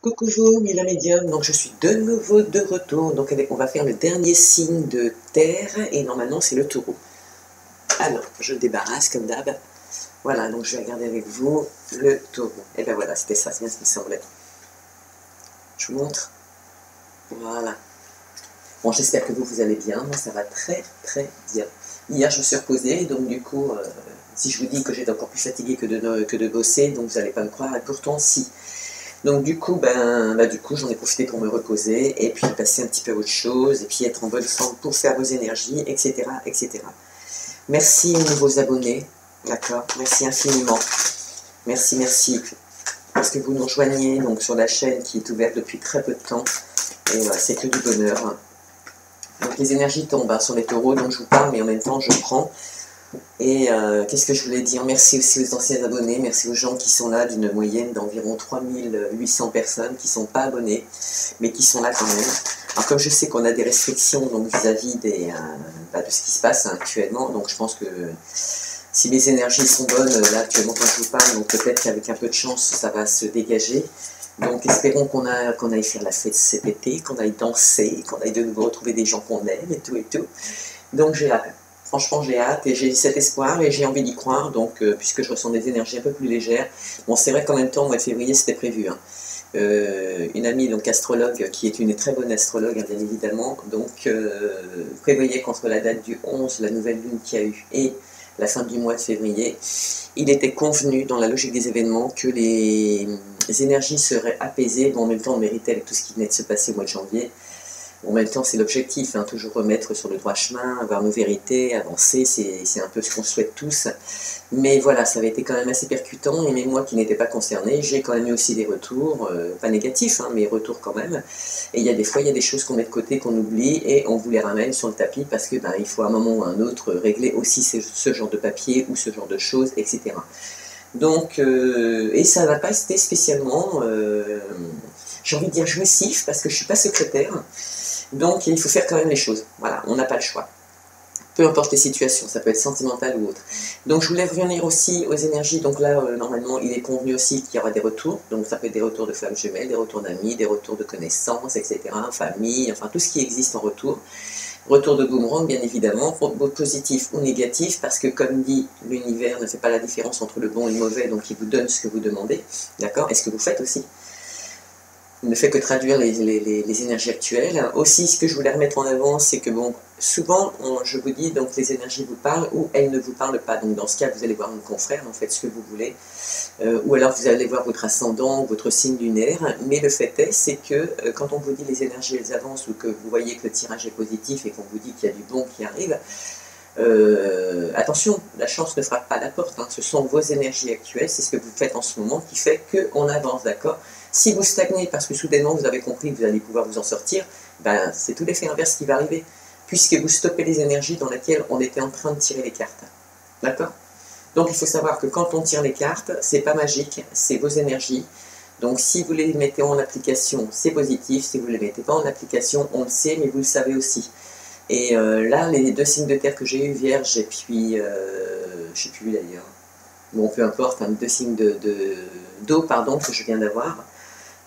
Coucou vous, Mila Médium, donc je suis de nouveau de retour, donc on va faire le dernier signe de terre, et normalement c'est le taureau. Alors, je le débarrasse comme d'hab, voilà, donc je vais regarder avec vous le taureau, et bien voilà, c'était ça, c'est bien ce qui me semblait. Je vous montre, voilà. Bon, j'espère que vous allez bien, moi ça va très très bien. Hier je me suis reposée, donc du coup, si je vous dis que j'étais encore plus fatiguée que de bosser, donc vous n'allez pas me croire, et pourtant si. Donc du coup, j'en ai profité pour me reposer et puis passer un petit peu à autre chose et puis être en bonne forme pour faire vos énergies, etc., etc. Merci nouveaux abonnés, d'accord? Merci infiniment. Merci, merci. Parce que vous nous rejoignez donc, sur la chaîne qui est ouverte depuis très peu de temps. Et voilà, c'est que du bonheur. Donc les énergies tombent sur les taureaux dont je vous parle, mais en même temps je prends. Et qu'est-ce que je voulais dire? Merci aussi aux anciens abonnés, merci aux gens qui sont là d'une moyenne d'environ 3800 personnes qui ne sont pas abonnés, mais qui sont là quand même. Alors comme je sais qu'on a des restrictions vis-à-vis de ce qui se passe actuellement, donc je pense que si mes énergies sont bonnes, là actuellement quand je vous parle, donc peut-être qu'avec un peu de chance ça va se dégager. Donc espérons qu'on aille faire la fête cet été, qu'on aille danser, qu'on aille de nouveau retrouver des gens qu'on aime et tout et tout. Donc j'ai hâte. Franchement, j'ai hâte et j'ai cet espoir et j'ai envie d'y croire, donc puisque je ressens des énergies un peu plus légères. Bon, c'est vrai qu'en même temps, au mois de février, c'était prévu. Hein. Une amie, donc astrologue, qui est une très bonne astrologue, hein, bien évidemment, donc prévoyait qu'entre la date du 11, la nouvelle lune qu'il y a eu, et la fin du mois de février, il était convenu, dans la logique des événements, que les énergies seraient apaisées, mais en même temps, on méritait avec tout ce qui venait de se passer au mois de janvier. En même temps, c'est l'objectif, hein, toujours remettre sur le droit chemin, avoir nos vérités, avancer, c'est un peu ce qu'on souhaite tous. Mais voilà, ça avait été quand même assez percutant, et même moi qui n'étais pas concernée, j'ai quand même eu aussi des retours, pas négatifs, hein, mais retours quand même. Et il y a des fois, il y a des choses qu'on met de côté, qu'on oublie, et on vous les ramène sur le tapis, parce que il faut à un moment ou à un autre régler aussi ce genre de papier, ou ce genre de choses, etc. Donc, et ça n'a pas été spécialement, j'ai envie de dire jouissif, parce que je ne suis pas secrétaire. Donc il faut faire quand même les choses, voilà, on n'a pas le choix. Peu importe les situations, ça peut être sentimental ou autre. Donc je voulais revenir aussi aux énergies, donc là normalement il est convenu aussi qu'il y aura des retours, donc ça peut être des retours de flammes jumelles, des retours d'amis, des retours de connaissances, etc., famille, enfin tout ce qui existe en retour. Retour de boomerang bien évidemment, positif ou négatif, parce que comme dit l'univers ne fait pas la différence entre le bon et le mauvais, donc il vous donne ce que vous demandez, d'accord? Et ce que vous faites aussi. Il ne fait que traduire les énergies actuelles. Aussi, ce que je voulais remettre en avant, c'est que bon, souvent, je vous dis, donc les énergies vous parlent ou elles ne vous parlent pas. Donc dans ce cas, vous allez voir un confrère, en fait, ce que vous voulez. Ou alors vous allez voir votre ascendant, votre signe lunaire. Mais le fait est, c'est que quand on vous dit les énergies, elles avancent, ou que vous voyez que le tirage est positif et qu'on vous dit qu'il y a du bon qui arrive, attention, la chance ne frappe pas à la porte, hein. Ce sont vos énergies actuelles, c'est ce que vous faites en ce moment qui fait qu'on avance, d'accord? Si vous stagnez parce que soudainement vous avez compris que vous allez pouvoir vous en sortir, c'est tout l'effet inverse qui va arriver, puisque vous stoppez les énergies dans lesquelles on était en train de tirer les cartes, d'accord? Donc il faut savoir que quand on tire les cartes, c'est pas magique, c'est vos énergies. Donc si vous les mettez en application, c'est positif, si vous ne les mettez pas en application, on le sait, mais vous le savez aussi. Et là, les deux signes de terre que j'ai eu, Vierge et puis, je sais plus d'ailleurs, bon peu importe, hein, deux signes d'eau, pardon, que je viens d'avoir,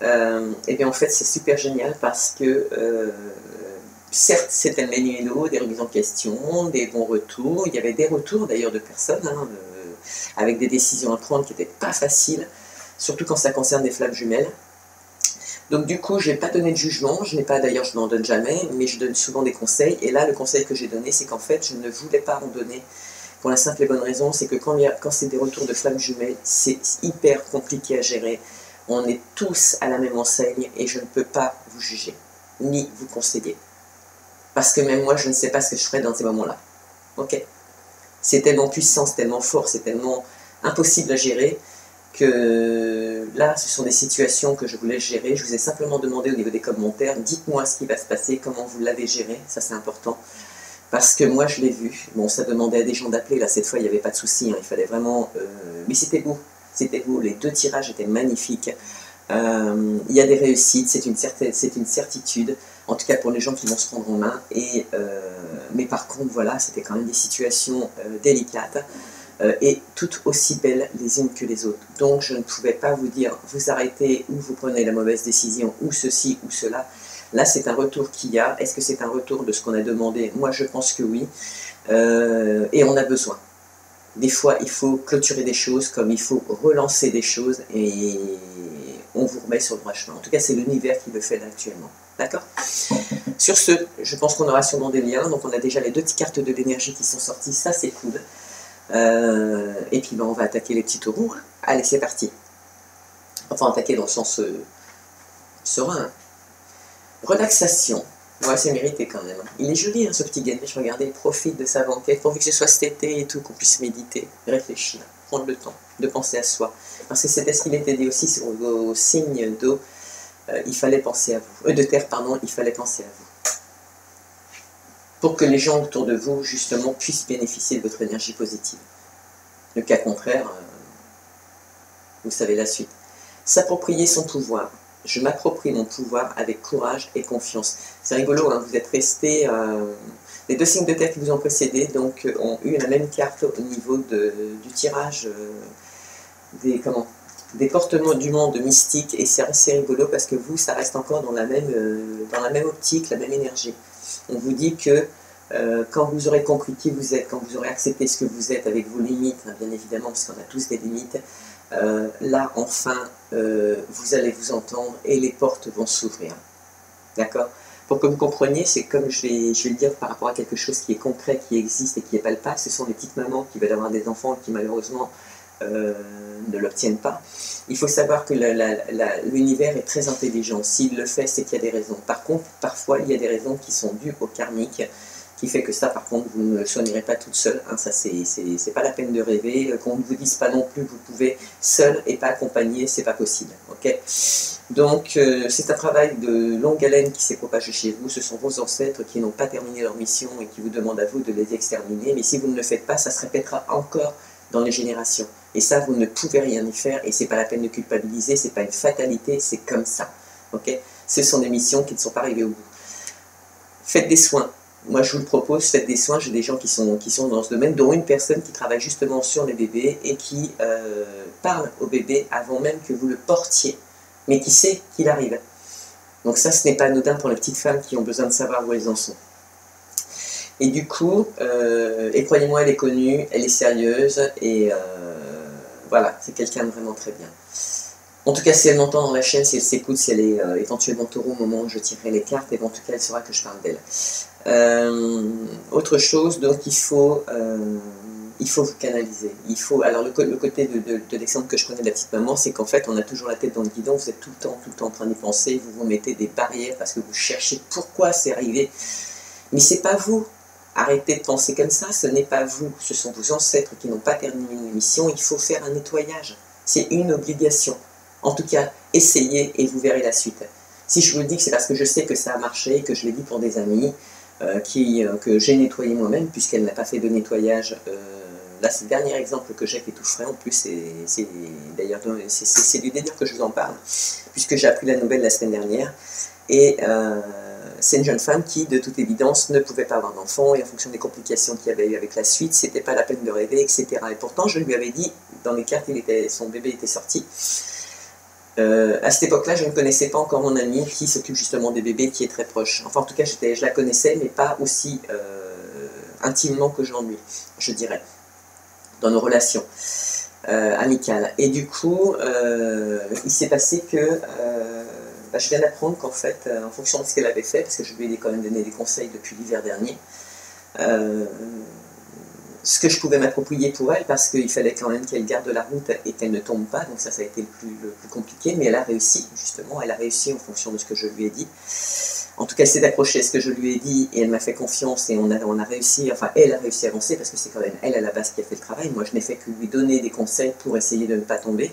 et bien en fait c'est super génial parce que, certes c'était le ménudo, des remises en question, des bons retours, il y avait des retours d'ailleurs de personnes, hein, avec des décisions à prendre qui n'étaient pas faciles, surtout quand ça concerne des flammes jumelles. Donc du coup, je n'ai pas donné de jugement, je n'ai pas, d'ailleurs je n'en donne jamais, mais je donne souvent des conseils, et là le conseil que j'ai donné, c'est qu'en fait, je ne voulais pas en donner, pour la simple et bonne raison, c'est que quand c'est des retours de flammes jumelles, c'est hyper compliqué à gérer, on est tous à la même enseigne, et je ne peux pas vous juger, ni vous conseiller. Parce que même moi, je ne sais pas ce que je ferais dans ces moments-là. Ok? C'est tellement puissant, c'est tellement fort, c'est tellement impossible à gérer, que là, ce sont des situations que je voulais gérer. Je vous ai simplement demandé au niveau des commentaires, dites-moi ce qui va se passer, comment vous l'avez géré, ça c'est important. Parce que moi, je l'ai vu. Bon, ça demandait à des gens d'appeler, là, cette fois, il n'y avait pas de souci, hein, il fallait vraiment... Mais c'était beau, les deux tirages étaient magnifiques. Il y a des réussites, c'est une certitude, en tout cas pour les gens qui vont se prendre en main. Mais par contre, voilà, c'était quand même des situations délicates. et toutes aussi belles les unes que les autres. Donc je ne pouvais pas vous dire vous arrêtez ou vous prenez la mauvaise décision ou ceci ou cela. Là c'est un retour qu'il y a. Est-ce que c'est un retour de ce qu'on a demandé? Moi je pense que oui. Et on a besoin. Des fois il faut clôturer des choses comme il faut relancer des choses et on vous remet sur le droit chemin. En tout cas c'est l'univers qui le fait là actuellement. D'accord? Sur ce, je pense qu'on aura sûrement des liens. Donc on a déjà les 2 petites cartes de l'énergie qui sont sorties. Ça c'est cool. Et puis ben, on va attaquer les petits taureaux. Allez, c'est parti. Enfin, attaquer dans le sens serein. Hein. Relaxation. Ouais, c'est mérité quand même. Il est joli, hein, ce petit Ganesh. Regardez, profite de sa banquette, pourvu que ce soit cet été et tout, qu'on puisse méditer, réfléchir, prendre le temps de penser à soi. Parce que c'était ce qu'il était dit aussi sur vos signes d'eau. Il fallait penser à vous. De terre, pardon, il fallait penser à vous. Pour que les gens autour de vous, justement, puissent bénéficier de votre énergie positive. Le cas contraire, vous savez la suite. S'approprier son pouvoir. Je m'approprie mon pouvoir avec courage et confiance. C'est rigolo, hein, vous êtes restés... les 2 signes de terre qui vous ont précédé donc, ont eu la même carte au niveau du tirage des portements du monde mystique. Et c'est assez rigolo parce que vous, ça reste encore dans la même optique, la même énergie. On vous dit que quand vous aurez compris qui vous êtes, quand vous aurez accepté ce que vous êtes avec vos limites, hein, bien évidemment, parce qu'on a tous des limites, là, enfin, vous allez vous entendre et les portes vont s'ouvrir. D'accord? Pour que vous compreniez, c'est comme je vais le dire par rapport à quelque chose qui est concret, qui existe et qui est palpable, ce sont les petites mamans qui veulent avoir des enfants et qui malheureusement ne l'obtiennent pas. Il faut savoir que l'univers est très intelligent. S'il le fait, c'est qu'il y a des raisons. Par contre, parfois, il y a des raisons qui sont dues au karmique, qui fait que ça, par contre, vous ne soignerez pas toute seule. Hein, ça, c'est pas la peine de rêver. Qu'on ne vous dise pas non plus, vous pouvez seul et pas accompagné, c'est pas possible. Okay, donc, c'est un travail de longue haleine qui s'est propagé chez vous. Ce sont vos ancêtres qui n'ont pas terminé leur mission et qui vous demandent à vous de les exterminer. Mais si vous ne le faites pas, ça se répétera encore dans les générations. Et ça, vous ne pouvez rien y faire et c'est pas la peine de culpabiliser, c'est pas une fatalité, c'est comme ça. Okay, ce sont des missions qui ne sont pas arrivées au bout. Faites des soins. Moi, je vous le propose, faites des soins. J'ai des gens qui sont dans ce domaine, dont une personne qui travaille justement sur les bébés et qui parle au bébé avant même que vous le portiez, mais qui sait qu'il arrive. Donc ça, ce n'est pas anodin pour les petites femmes qui ont besoin de savoir où elles en sont. Et du coup, et croyez-moi, elle est connue, elle est sérieuse, et voilà, c'est quelqu'un de vraiment très bien. En tout cas, si elle m'entend dans la chaîne, si elle s'écoute, si elle est éventuellement taureau au moment où je tirerai les cartes, et en tout cas, elle saura que je parle d'elle. Autre chose, donc il faut vous canaliser. Alors le côté de l'exemple que je prenais de la petite maman, c'est qu'en fait, on a toujours la tête dans le guidon, vous êtes tout le temps en train d'y penser, vous vous mettez des barrières parce que vous cherchez pourquoi c'est arrivé. Mais c'est pas vous. Arrêtez de penser comme ça, ce n'est pas vous. Ce sont vos ancêtres qui n'ont pas terminé une mission, il faut faire un nettoyage. C'est une obligation. En tout cas, essayez et vous verrez la suite. Si je vous le dis que c'est parce que je sais que ça a marché, que je l'ai dit pour des amis, que j'ai nettoyé moi-même, puisqu'elle n'a pas fait de nettoyage. Là, c'est le dernier exemple que j'ai qui est tout frais. En plus, c'est d'ailleurs c'est du délire que je vous en parle, puisque j'ai appris la nouvelle la semaine dernière. Et c'est une jeune femme qui, de toute évidence, ne pouvait pas avoir d'enfant, et en fonction des complications qu'il y avait eu avec la suite, c'était pas la peine de rêver, etc. Et pourtant, je lui avais dit, dans les cartes, son bébé était sorti. À cette époque-là, je ne connaissais pas encore mon amie qui s'occupe justement des bébés, qui est très proche. Enfin, en tout cas, je la connaissais, mais pas aussi intimement qu'aujourd'hui, je dirais, dans nos relations amicales. Et du coup, il s'est passé que je viens d'apprendre qu'en fait, en fonction de ce qu'elle avait fait, parce que je lui ai quand même donné des conseils depuis l'hiver dernier, ce que je pouvais m'approprier pour elle, parce qu'il fallait quand même qu'elle garde la route et qu'elle ne tombe pas, donc ça a été le plus compliqué, mais elle a réussi, justement, elle a réussi en fonction de ce que je lui ai dit. En tout cas, elle s'est accrochée à ce que je lui ai dit, et elle m'a fait confiance, et on a réussi, enfin, elle a réussi à avancer, parce que c'est quand même elle à la base qui a fait le travail. Moi, je n'ai fait que lui donner des conseils pour essayer de ne pas tomber.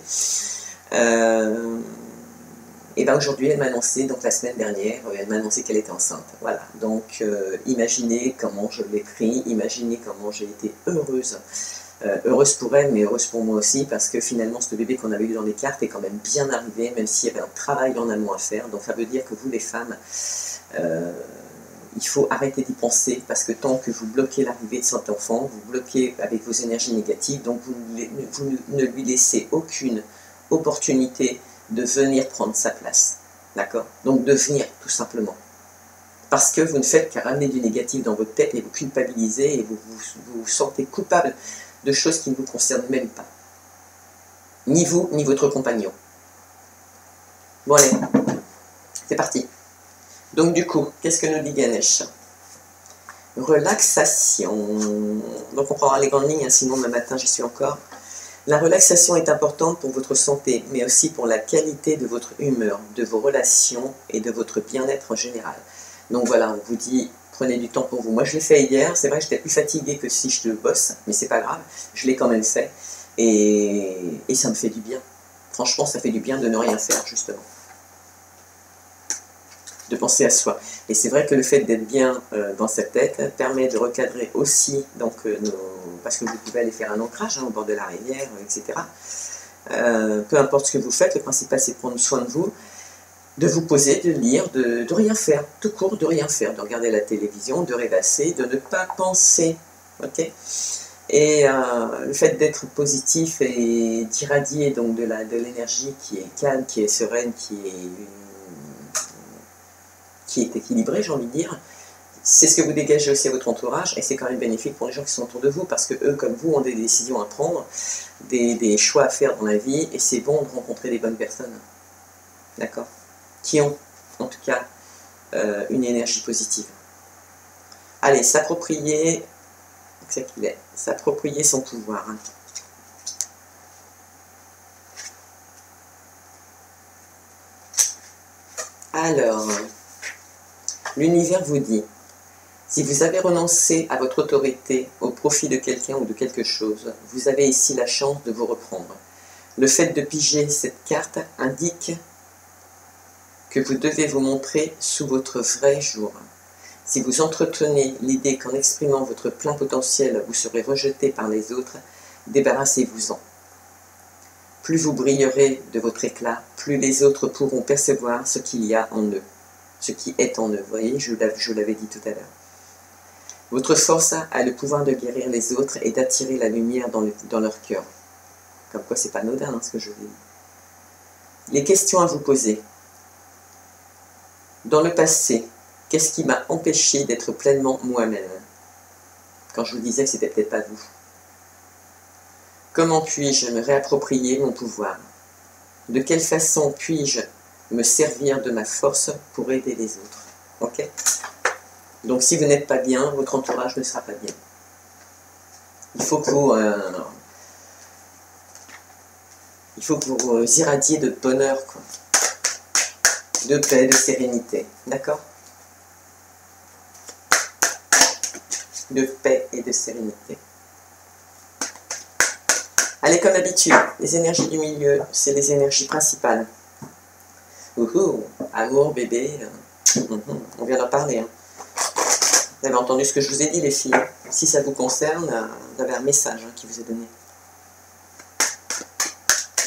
Et bien aujourd'hui, elle m'a annoncé, donc la semaine dernière, elle m'a annoncé qu'elle était enceinte. Voilà, donc imaginez comment je l'ai pris, imaginez comment j'ai été heureuse. Heureuse pour elle, mais heureuse pour moi aussi, parce que finalement, ce bébé qu'on avait eu dans les cartes est quand même bien arrivé, même s'il y avait un travail en amont à faire. Donc ça veut dire que vous, les femmes, il faut arrêter d'y penser, parce que tant que vous bloquez l'arrivée de cet enfant, vous bloquez avec vos énergies négatives, donc vous ne lui laissez aucune opportunité de venir prendre sa place. D'accord? Donc de venir, tout simplement. Parce que vous ne faites qu'à ramener du négatif dans votre tête et vous culpabilisez et vous sentez coupable de choses qui ne vous concernent même pas. Ni vous, ni votre compagnon. Bon allez, c'est parti. Donc du coup, qu'est-ce que nous dit Ganesh? Relaxation. Donc on prendra les grandes lignes, hein, sinon demain matin j'y suis encore. La relaxation est importante pour votre santé, mais aussi pour la qualité de votre humeur, de vos relations et de votre bien-être en général. Donc voilà, on vous dit, prenez du temps pour vous. Moi je l'ai fait hier, c'est vrai que j'étais plus fatiguée que si je le bosse, mais c'est pas grave, je l'ai quand même fait. Et ça me fait du bien. Franchement, ça fait du bien de ne rien faire, justement. De penser à soi. Et c'est vrai que le fait d'être bien dans sa tête permet de recadrer aussi, donc, parce que vous pouvez aller faire un ancrage hein, au bord de la rivière, etc. Peu importe ce que vous faites, le principal c'est de prendre soin de vous, de vous poser, de lire, de rien faire, tout court, de rien faire, de regarder la télévision, de rêvasser, de ne pas penser. Ok ? Et le fait d'être positif et d'irradier donc de l'énergie qui est calme, qui est sereine, qui est équilibrée, j'ai envie de dire, c'est ce que vous dégagez aussi à votre entourage et c'est quand même bénéfique pour les gens qui sont autour de vous parce que eux, comme vous, ont des décisions à prendre, des choix à faire dans la vie et c'est bon de rencontrer des bonnes personnes, d'accord, qui ont en tout cas une énergie positive. Allez, s'approprier. C'est qu'il est, s'approprier son pouvoir. Alors, l'univers vous dit, si vous avez renoncé à votre autorité au profit de quelqu'un ou de quelque chose, vous avez ici la chance de vous reprendre. Le fait de piger cette carte indique que vous devez vous montrer sous votre vrai jour. Si vous entretenez l'idée qu'en exprimant votre plein potentiel, vous serez rejeté par les autres, débarrassez-vous-en. Plus vous brillerez de votre éclat, plus les autres pourront percevoir ce qu'il y a en eux, ce qui est en eux. Vous voyez, je l'avais dit tout à l'heure. Votre force a le pouvoir de guérir les autres et d'attirer la lumière dans leur cœur. Comme quoi, c'est pas anodin hein, ce que je vous dis. Les questions à vous poser. Dans le passé, qu'est-ce qui m'a empêché d'être pleinement moi-même? Quand je vous disais que c'était peut-être pas vous. Comment puis-je me réapproprier mon pouvoir? De quelle façon puis-je me servir de ma force pour aider les autres? Ok? Donc si vous n'êtes pas bien, votre entourage ne sera pas bien. Il faut que vous irradiez de bonheur, quoi. De paix, de sérénité. D'accord? De paix et de sérénité. Allez, comme d'habitude, les énergies du milieu, c'est les énergies principales. Amour, bébé, on vient d'en parler. Hein. Vous avez entendu ce que je vous ai dit, les filles. Si ça vous concerne, vous avez un message hein, qui vous est donné.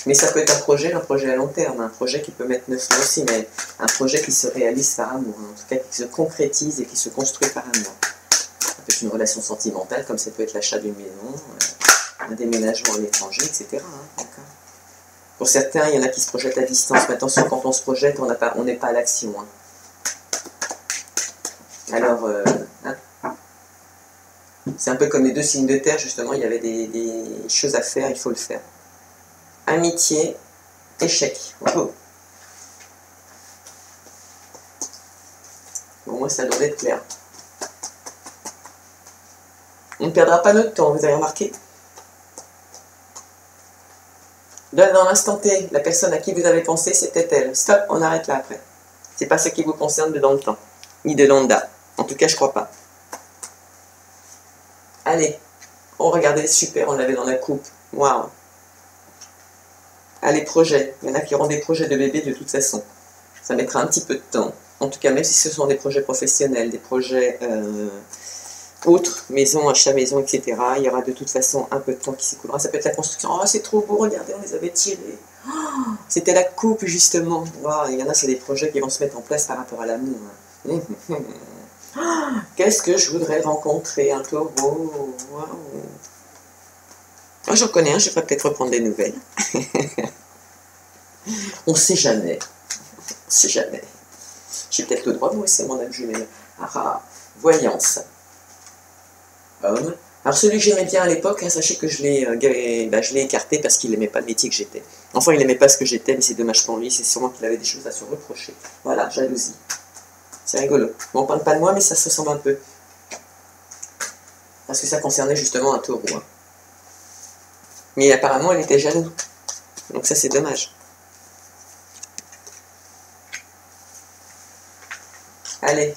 Mais ça peut être un projet à long terme, un projet qui peut mettre 9 mois aussi, mais un projet qui se réalise par amour, hein, en tout cas qui se concrétise et qui se construit par amour. Ça peut être une relation sentimentale, comme ça peut être l'achat d'une maison, un déménagement à l'étranger, etc. Hein, pour certains, il y en a qui se projettent à distance, mais attention, quand on se projette, on n'est pas à l'action. Hein. Alors, c'est un peu comme les deux signes de terre, justement, il y avait des choses à faire, il faut le faire. Amitié, échec. Oh. Bon, moi, ça doit être clair. On ne perdra pas notre temps, vous avez remarqué? Là, dans l'instant T, la personne à qui vous avez pensé, c'était elle. Stop, on arrête là après. C'est pas ce qui vous concerne de dans le temps, ni de lambda. En tout cas, je crois pas. Allez, oh, regardez, super, on l'avait dans la coupe. Waouh. Allez, projets. Il y en a qui auront des projets de bébé de toute façon. Ça mettra un petit peu de temps. En tout cas, même si ce sont des projets professionnels, des projets autres, maison, achat maison, etc., il y aura de toute façon un peu de temps qui s'écoulera. Ça peut être la construction. Oh, c'est trop beau, regardez, on les avait tirés. Oh, c'était la coupe, justement. Wow, il y en a, c'est des projets qui vont se mettre en place par rapport à l'amour. Qu'est-ce que je voudrais rencontrer? Un taureau. Waouh. Ah, j'en connais un, je vais peut-être reprendre des nouvelles. On ne sait jamais. On ne sait jamais. J'ai peut-être le droit de moi, c'est mon âme jumelle. Ah, voyance. Homme. Alors celui que j'aimais bien à l'époque, hein, sachez que je l'ai écarté parce qu'il n'aimait pas le métier que j'étais. Enfin, il n'aimait pas ce que j'étais, mais c'est dommage pour lui, c'est sûrement qu'il avait des choses à se reprocher. Voilà, jalousie. C'est rigolo. Bon, on ne parle pas de moi, mais ça se ressemble un peu. Parce que ça concernait justement un taureau. Hein. Mais apparemment, elle était jaloux. Donc ça, c'est dommage. Allez,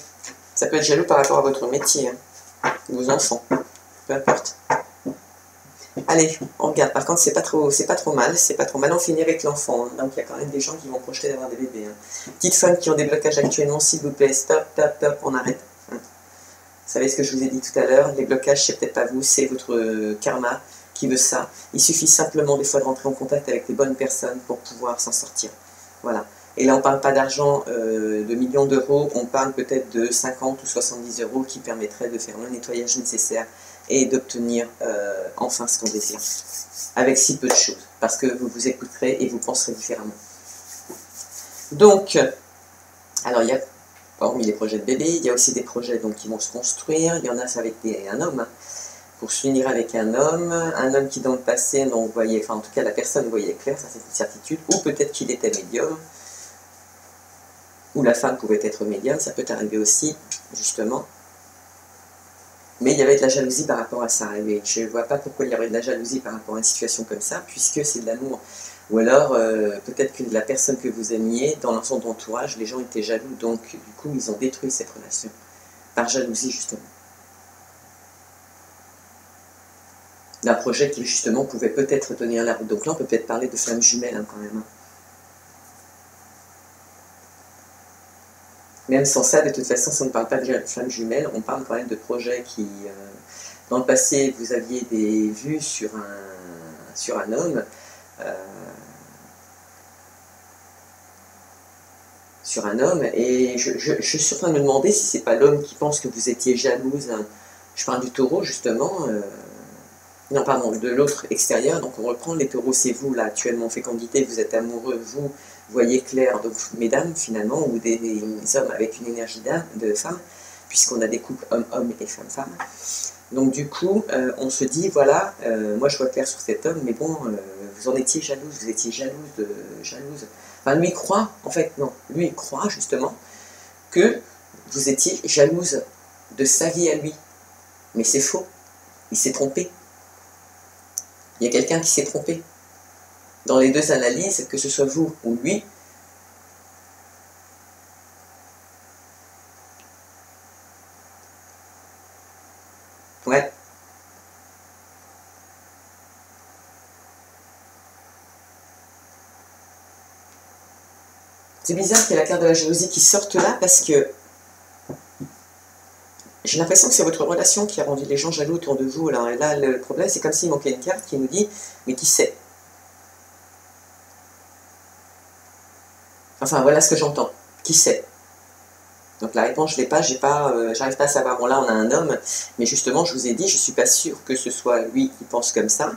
ça peut être jaloux par rapport à votre métier, hein, vos enfants, peu importe. Allez, on regarde. Par contre, c'est pas trop mal, c'est pas trop mal. On finit avec l'enfant. Hein. Donc il y a quand même des gens qui vont projeter d'avoir des bébés. Hein. Petites femmes qui ont des blocages actuellement, s'il vous plaît, stop, stop, stop, on arrête. Hein. Vous savez ce que je vous ai dit tout à l'heure, les blocages, c'est peut-être pas vous, c'est votre karma qui veut ça. Il suffit simplement des fois de rentrer en contact avec les bonnes personnes pour pouvoir s'en sortir. Voilà. Et là, on ne parle pas d'argent de millions d'euros, on parle peut-être de 50 ou 70 euros qui permettraient de faire le nettoyage nécessaire et d'obtenir enfin ce qu'on désire, avec si peu de choses, parce que vous vous écouterez et vous penserez différemment. Donc, alors il y a, hormis les projets de bébé, il y a aussi des projets donc, qui vont se construire, il y en a, ça va être un homme, hein, pour se unir avec un homme qui dans le passé, donc, voyait, enfin en tout cas la personne voyait clair, ça c'est une certitude, ou peut-être qu'il était médium, ou la femme pouvait être médium, ça peut arriver aussi, justement. Mais il y avait de la jalousie par rapport à ça. Et je ne vois pas pourquoi il y aurait de la jalousie par rapport à une situation comme ça, puisque c'est de l'amour. Ou alors, peut-être que la personne que vous aimiez, dans son entourage, les gens étaient jaloux, donc du coup, ils ont détruit cette relation. Par jalousie, justement. D'un projet qui, justement, pouvait peut-être tenir la route. Donc là, on peut peut-être parler de flammes jumelles, hein, quand même. Hein. Même sans ça, de toute façon, si on ne parle pas de flammes jumelles, on parle quand même de projets qui, dans le passé, vous aviez des vues sur un homme, et je suis en train de me demander si c'est pas l'homme qui pense que vous étiez jalouse. Hein. Je parle du taureau, justement. Non, pardon, de l'autre extérieur. Donc on reprend les taureaux, c'est vous, là, actuellement en fécondité, vous êtes amoureux, vous voyez clair, donc mesdames, finalement, ou des hommes avec une énergie de femme, puisqu'on a des couples homme-homme et femme-femme. Donc du coup, on se dit, voilà, moi je vois clair sur cet homme, mais bon, vous en étiez jalouse, vous étiez jalouse. Enfin, lui croit, en fait, non, lui croit justement que vous étiez jalouse de sa vie à lui. Mais c'est faux, il s'est trompé. Il y a quelqu'un qui s'est trompé. Dans les deux analyses, que ce soit vous ou lui, ouais. C'est bizarre qu'il y ait la carte de la jalousie qui sorte là, parce que j'ai l'impression que c'est votre relation qui a rendu les gens jaloux autour de vous. Alors, et là, le problème, c'est comme s'il manquait une carte qui nous dit, mais qui sait? Enfin, voilà ce que j'entends. Qui sait? Donc la réponse, je l'ai pas, j'arrive pas à savoir. Bon, là, on a un homme, mais justement, je vous ai dit, je suis pas sûre que ce soit lui qui pense comme ça.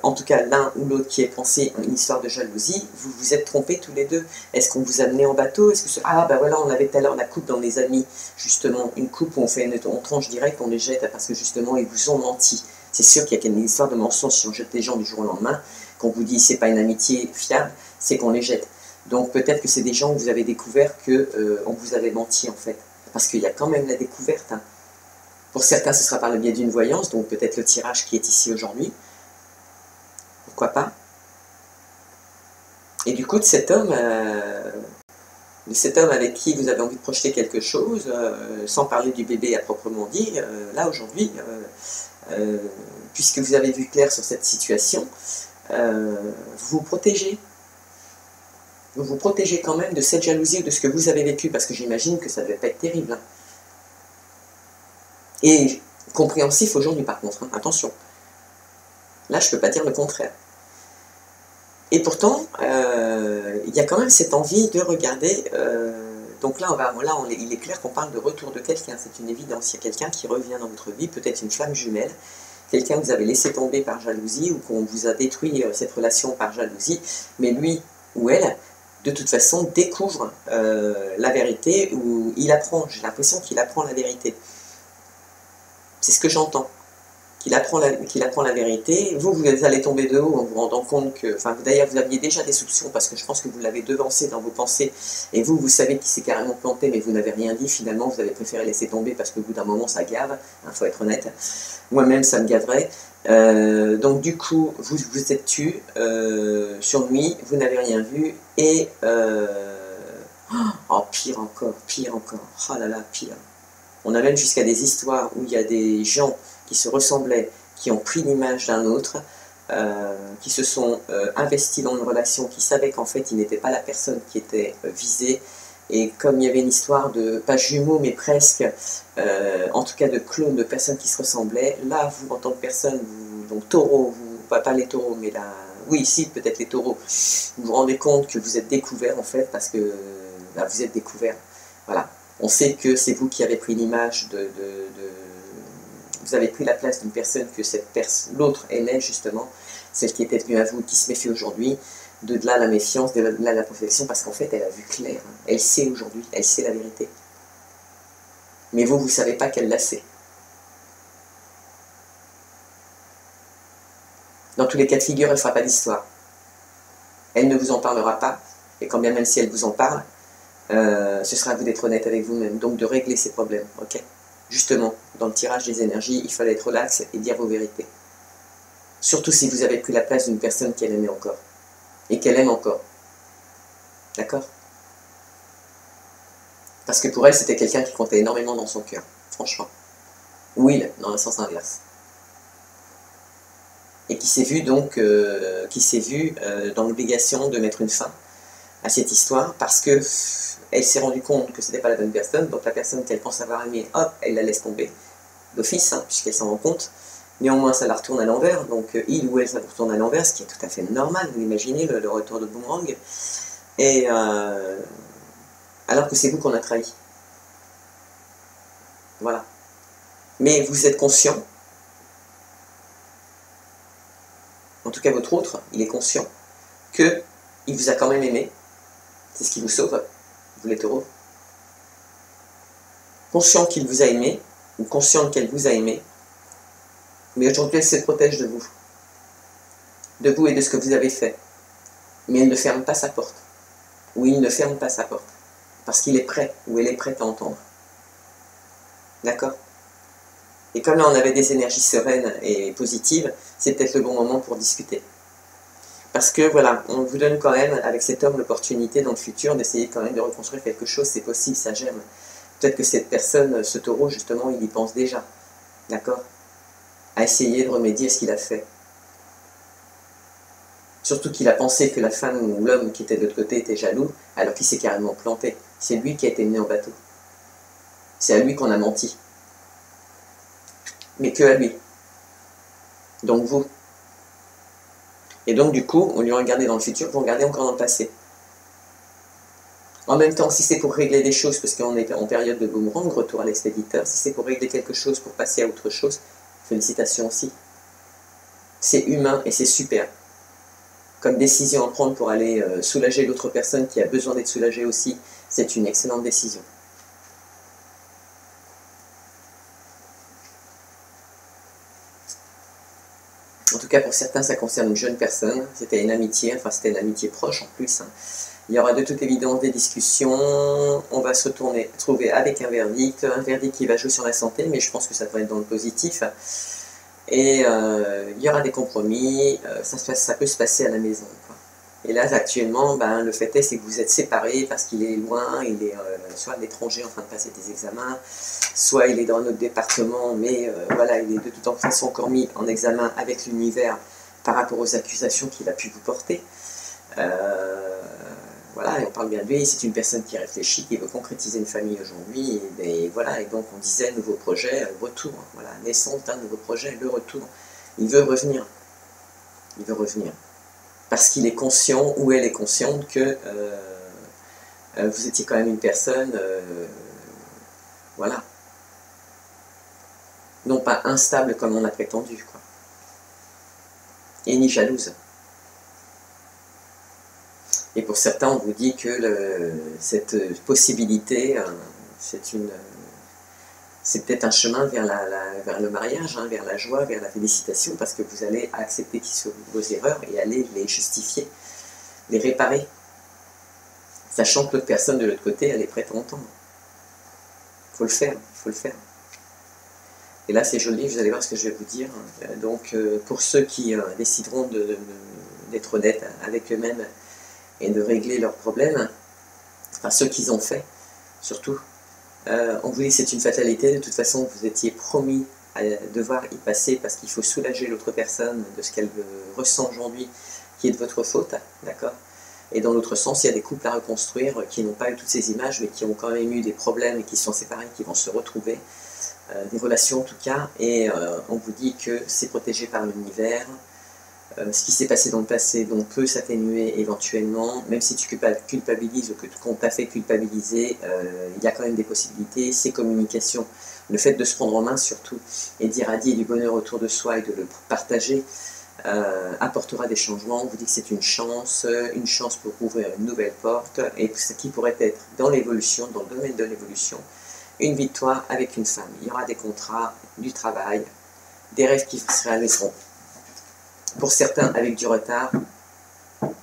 En tout cas, l'un ou l'autre qui ait pensé une histoire de jalousie, vous vous êtes trompés tous les deux. Est-ce qu'on vous a amené en bateau? Ah, ben voilà, on avait tout à l'heure la coupe dans les amis, justement, une coupe où on tranche direct, on les jette, parce que justement, ils vous ont menti. C'est sûr qu'il y a une histoire de mensonge si on jette les gens du jour au lendemain. Qu'on vous dit, c'est pas une amitié fiable, c'est qu'on les jette. Donc peut-être que c'est des gens où vous avez découvert qu'on vous avait menti, en fait. Parce qu'il y a quand même la découverte. Hein. Pour certains, ce sera par le biais d'une voyance, donc peut-être le tirage qui est ici aujourd'hui. Pourquoi pas? Et du coup, de cet homme avec qui vous avez envie de projeter quelque chose, sans parler du bébé à proprement dit, là aujourd'hui, puisque vous avez vu clair sur cette situation, vous vous protégez. Vous vous protégez quand même de cette jalousie ou de ce que vous avez vécu, parce que j'imagine que ça ne devait pas être terrible. Hein. Et compréhensif aujourd'hui par contre, hein, attention. Là, je ne peux pas dire le contraire. Et pourtant, il y a quand même cette envie de regarder Donc là, il est clair qu'on parle de retour de quelqu'un, c'est une évidence. Il y a quelqu'un qui revient dans votre vie, peut-être une flamme jumelle, quelqu'un que vous avez laissé tomber par jalousie ou qu'on vous a détruit cette relation par jalousie, mais lui ou elle, de toute façon, découvre la vérité ou il apprend. J'ai l'impression qu'il apprend la vérité. C'est ce que j'entends. Qu'il apprend la vérité. Vous allez tomber de haut en vous rendant compte que... Enfin, d'ailleurs, vous aviez déjà des soupçons parce que je pense que vous l'avez devancé dans vos pensées et vous savez qu'il s'est carrément planté mais vous n'avez rien dit. Finalement, vous avez préféré laisser tomber parce qu'au bout d'un moment, ça gave. Il faut être honnête. Moi-même, ça me gaverait. Donc, du coup, vous vous êtes tu sur lui, vous n'avez rien vu et... oh, pire encore. Oh là là, pire. On a même jusqu'à des histoires où il y a des gens qui se ressemblaient, qui ont pris l'image d'un autre, qui se sont investis dans une relation, qui savaient qu'en fait, il n'était pas la personne qui était visée. Et comme il y avait une histoire de, pas jumeaux, mais presque, en tout cas de clones, de personnes qui se ressemblaient, là, vous, en tant que personne, donc taureau, pas les taureaux, mais là, oui, si, peut-être les taureaux, vous vous rendez compte que vous êtes découvert, en fait, parce que vous êtes découvert. Voilà. On sait que c'est vous qui avez pris l'image vous avez pris la place d'une personne que l'autre aimait justement, celle qui était venue à vous, qui se méfie aujourd'hui, de là la méfiance, de là la perfection, parce qu'en fait elle a vu clair, elle sait aujourd'hui, elle sait la vérité. Mais vous ne savez pas qu'elle la sait. Dans tous les cas de figure, elle ne fera pas d'histoire. Elle ne vous en parlera pas, et quand bien même si elle vous en parle, ce sera à vous d'être honnête avec vous-même, donc de régler ces problèmes, ok? Justement, dans le tirage des énergies, il fallait être relax et dire vos vérités. Surtout si vous avez pris la place d'une personne qu'elle aimait encore. Et qu'elle aime encore. D'accord? Parce que pour elle, c'était quelqu'un qui comptait énormément dans son cœur. Franchement. Ou il, dans le sens inverse. Et qui s'est vu donc, dans l'obligation de mettre une fin à cette histoire parce que elle s'est rendue compte que c'était pas la bonne personne, donc la personne qu'elle pense avoir aimée, hop, elle la laisse tomber d'office, puisqu'elle s'en rend compte. Néanmoins, ça la retourne à l'envers, donc il ou elle, ça retourne à l'envers, ce qui est tout à fait normal, vous imaginez le retour de boomerang. Et alors que c'est vous qu'on a trahi. Voilà. Mais vous êtes conscient, en tout cas votre autre, il est conscient, qu'il vous a quand même aimé, c'est ce qui vous sauve, vous les taureaux. Conscient qu'il vous a aimé, ou consciente qu'elle vous a aimé, mais aujourd'hui elle se protège de vous et de ce que vous avez fait. Mais elle ne ferme pas sa porte, ou il ne ferme pas sa porte, parce qu'il est prêt, ou elle est prête à entendre. D'accord? Et comme là on avait des énergies sereines et positives, c'est peut-être le bon moment pour discuter. Parce que voilà, on vous donne quand même, avec cet homme, l'opportunité dans le futur d'essayer quand même de reconstruire quelque chose, c'est possible, ça germe. Peut-être que cette personne, ce taureau, justement, il y pense déjà. D'accord? À essayer de remédier à ce qu'il a fait. Surtout qu'il a pensé que la femme ou l'homme qui était de l'autre côté était jaloux, alors qu'il s'est carrément planté. C'est lui qui a été mené en bateau. C'est à lui qu'on a menti. Mais que à lui. Donc vous. Et donc du coup, au lieu de regarder dans le futur, vous regardez encore dans le passé. En même temps, si c'est pour régler des choses, parce qu'on est en période de boomerang, retour à l'expéditeur, si c'est pour régler quelque chose, pour passer à autre chose, félicitations aussi. C'est humain et c'est super. Comme décision à prendre pour aller soulager l'autre personne qui a besoin d'être soulagée aussi, c'est une excellente décision. En tout cas, pour certains, ça concerne une jeune personne. C'était une amitié, enfin c'était une amitié proche en plus. Il y aura de toute évidence des discussions. On va se trouver avec un verdict qui va jouer sur la santé, mais je pense que ça devrait être dans le positif. Et il y aura des compromis. Ça peut se passer à la maison, quoi. Et là, actuellement, le fait est, c'est que vous êtes séparés parce qu'il est loin, il est soit à l'étranger en train de passer des examens, soit il est dans un autre département, mais voilà, il est de toute façon encore mis en examen avec l'univers par rapport aux accusations qu'il a pu vous porter. Voilà, et on parle bien de lui, c'est une personne qui réfléchit, qui veut concrétiser une famille aujourd'hui, et voilà, et donc on disait nouveau projet, retour, voilà, naissance d'un nouveau projet, le retour. Il veut revenir. Il veut revenir. Parce qu'il est conscient, ou elle est consciente, que vous étiez quand même une personne, voilà, non pas instable comme on a prétendu, quoi, et ni jalouse. Et pour certains, on vous dit que cette possibilité, c'est peut-être un chemin vers le mariage, hein, vers la joie, vers la félicitation, parce que vous allez accepter vos erreurs et aller les justifier, les réparer, sachant que l'autre personne de l'autre côté, elle est prête à entendre. Il faut le faire, il faut le faire. Et là, c'est joli, vous allez voir ce que je vais vous dire. Donc, pour ceux qui décideront d'être honnêtes avec eux-mêmes et de régler leurs problèmes, enfin ceux qu'ils ont fait, surtout, on vous dit que c'est une fatalité. De toute façon, vous étiez promis à devoir y passer parce qu'il faut soulager l'autre personne de ce qu'elle ressent aujourd'hui, qui est de votre faute, d'accord? Et dans l'autre sens, il y a des couples à reconstruire qui n'ont pas eu toutes ces images, mais qui ont quand même eu des problèmes et qui sont séparés, qui vont se retrouver, des relations en tout cas, et on vous dit que c'est protégé par l'univers. Ce qui s'est passé dans le passé donc, peut s'atténuer éventuellement, même si tu culpabilises ou qu'on t'a fait culpabiliser, il y a quand même des possibilités. Ces communications, le fait de se prendre en main surtout, et d'irradier du bonheur autour de soi et de le partager, apportera des changements. On vous dit que c'est une chance pour ouvrir une nouvelle porte, et ce qui pourrait être dans l'évolution, dans le domaine de l'évolution, une victoire avec une femme. Il y aura des contrats, du travail, des rêves qui se réaliseront. Pour certains avec du retard,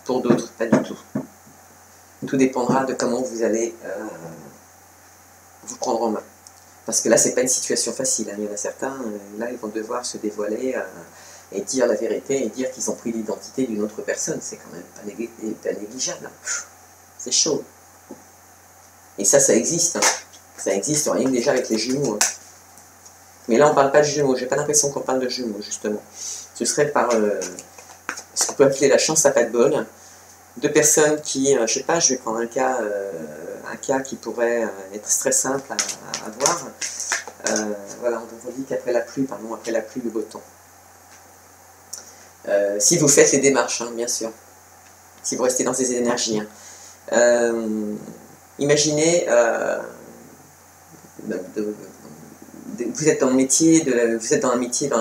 pour d'autres pas du tout. Tout dépendra de comment vous allez vous prendre en main. Parce que là, c'est pas une situation facile, hein. Il y en a certains, là, ils vont devoir se dévoiler et dire la vérité et dire qu'ils ont pris l'identité d'une autre personne. C'est quand même pas négligeable. Hein. C'est chaud. Et ça existe. Hein. Ça existe, rien que déjà avec les jumeaux. Hein. Mais là, on parle pas de jumeaux. J'ai pas l'impression qu'on parle de jumeaux, justement. Ce serait par ce qu'on peut appeler la chance à pas de bol. Deux personnes qui, je sais pas, je vais prendre un cas qui pourrait être très simple à voir. Voilà, on dit qu'après la pluie, après la pluie, le beau temps. Si vous faites les démarches, hein, bien sûr. Si vous restez dans ces énergies. Hein. Imaginez, vous êtes dans le métier,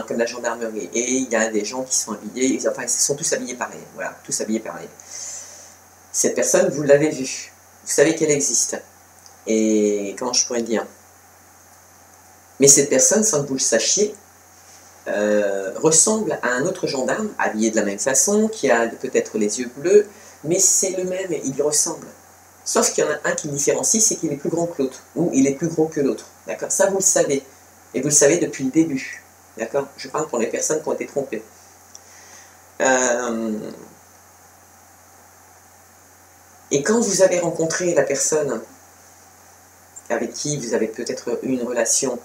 comme la gendarmerie, et il y a des gens qui sont habillés, enfin ils sont tous habillés pareil, voilà, tous habillés pareil. Cette personne, vous l'avez vue, vous savez qu'elle existe, et comment je pourrais dire, mais cette personne, sans que vous le sachiez, ressemble à un autre gendarme, habillé de la même façon, qui a peut-être les yeux bleus, mais c'est le même, il y ressemble. Sauf qu'il y en a un qui le différencie, c'est qu'il est plus grand que l'autre, ou il est plus gros que l'autre. D'accord? Ça, vous le savez. Et vous le savez depuis le début. D'accord? Je parle pour les personnes qui ont été trompées. Et quand vous avez rencontré la personne avec qui vous avez peut-être eu une relation,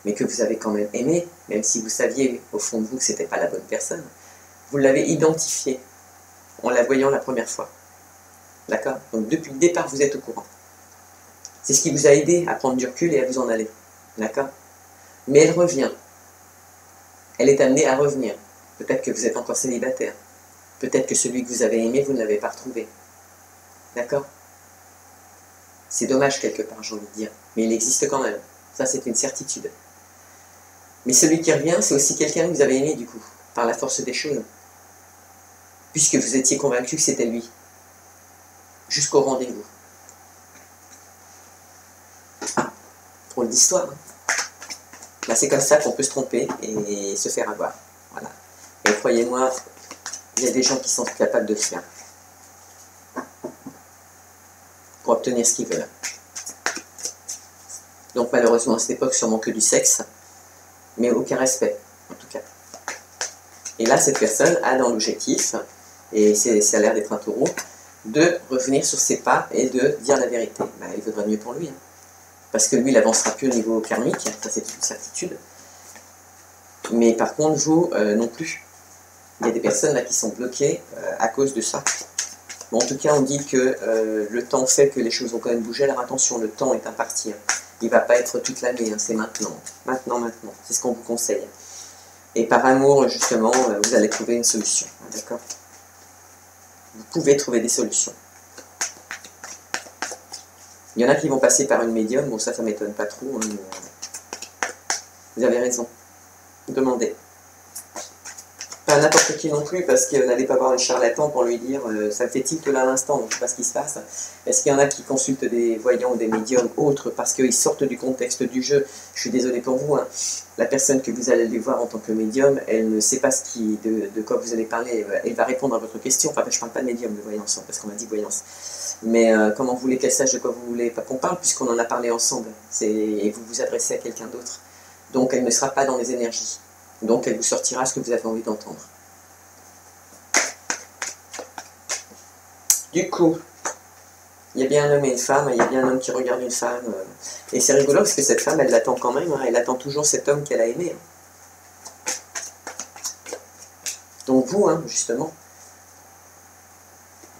mais que vous avez quand même aimé, même si vous saviez au fond de vous que ce n'était pas la bonne personne, vous l'avez identifiée en la voyant la première fois. D'accord? Donc depuis le départ, vous êtes au courant. C'est ce qui vous a aidé à prendre du recul et à vous en aller. D'accord? Mais elle revient. Elle est amenée à revenir. Peut-être que vous êtes encore célibataire. Peut-être que celui que vous avez aimé, vous ne l'avez pas retrouvé. D'accord? C'est dommage quelque part, j'ai envie de dire. Mais il existe quand même. Ça, c'est une certitude. Mais celui qui revient, c'est aussi quelqu'un que vous avez aimé, du coup, par la force des choses. Puisque vous étiez convaincu que c'était lui. Jusqu'au rendez-vous. Drôle d'histoire. Hein. Bah, c'est comme ça qu'on peut se tromper et se faire avoir. Voilà. Et croyez-moi, il y a des gens qui sont capables de le faire. Pour obtenir ce qu'ils veulent. Donc malheureusement à cette époque, sûrement que du sexe, mais aucun respect, en tout cas. Et là, cette personne a dans l'objectif, et ça a l'air d'être un taureau, de revenir sur ses pas et de dire la vérité. Ben, il vaudrait mieux pour lui. Hein. Parce que lui, il n'avancera plus au niveau karmique, ça c'est une certitude. Mais par contre, vous, non plus. Il y a des personnes là qui sont bloquées à cause de ça. Bon, en tout cas, on dit que le temps fait que les choses vont quand même bouger. Alors attention, le temps est imparti. Hein. Il ne va pas être toute l'année, hein. C'est maintenant. Maintenant. C'est ce qu'on vous conseille. Et par amour, justement, vous allez trouver une solution. D'accord ? Vous pouvez trouver des solutions. Il y en a qui vont passer par une médium, bon ça m'étonne pas trop, hein, mais, vous avez raison. Demandez. Pas n'importe qui non plus, parce que n'allez pas voir le charlatan pour lui dire ça me fait tilt là à l'instant, donc je ne sais pas ce qui se passe. Est-ce qu'il y en a qui consultent des voyants ou des médiums autres parce qu'ils sortent du contexte du jeu? Je suis désolé pour vous, hein. La personne que vous allez aller voir en tant que médium, elle ne sait pas de quoi vous allez parler, elle va répondre à votre question. Enfin, je ne parle pas de médium, de voyance, parce qu'on m'a dit voyance. Mais comment vous voulez qu'elle sache de quoi vous voulez pas qu'on parle, puisqu'on en a parlé ensemble, et vous vous adressez à quelqu'un d'autre. Donc elle ne sera pas dans les énergies. Donc elle vous sortira ce que vous avez envie d'entendre. Du coup, il y a bien un homme et une femme, il y a bien un homme qui regarde une femme. Et c'est rigolo parce que cette femme, elle l'attend quand même, hein, elle attend toujours cet homme qu'elle a aimé. Hein. Donc vous, hein, justement.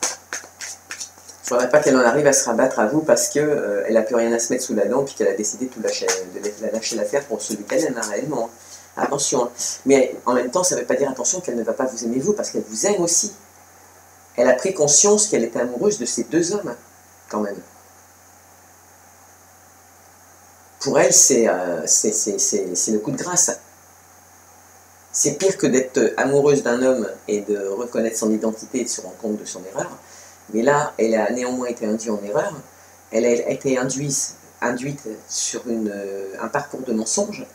Il ne faudrait pas qu'elle en arrive à se rabattre à vous parce qu'elle n'a plus rien à se mettre sous la dent puis qu'elle a décidé de lâcher l'affaire pour celui qu'elle aime, hein, réellement. Attention. Hein. Mais en même temps, ça ne veut pas dire attention qu'elle ne va pas vous aimer vous parce qu'elle vous aime aussi. Elle a pris conscience qu'elle était amoureuse de ces deux hommes, quand même. Pour elle, c'est le coup de grâce. C'est pire que d'être amoureuse d'un homme et de reconnaître son identité et de se rendre compte de son erreur. Mais là, elle a néanmoins été induite en erreur. Elle a été induite sur un parcours de mensonges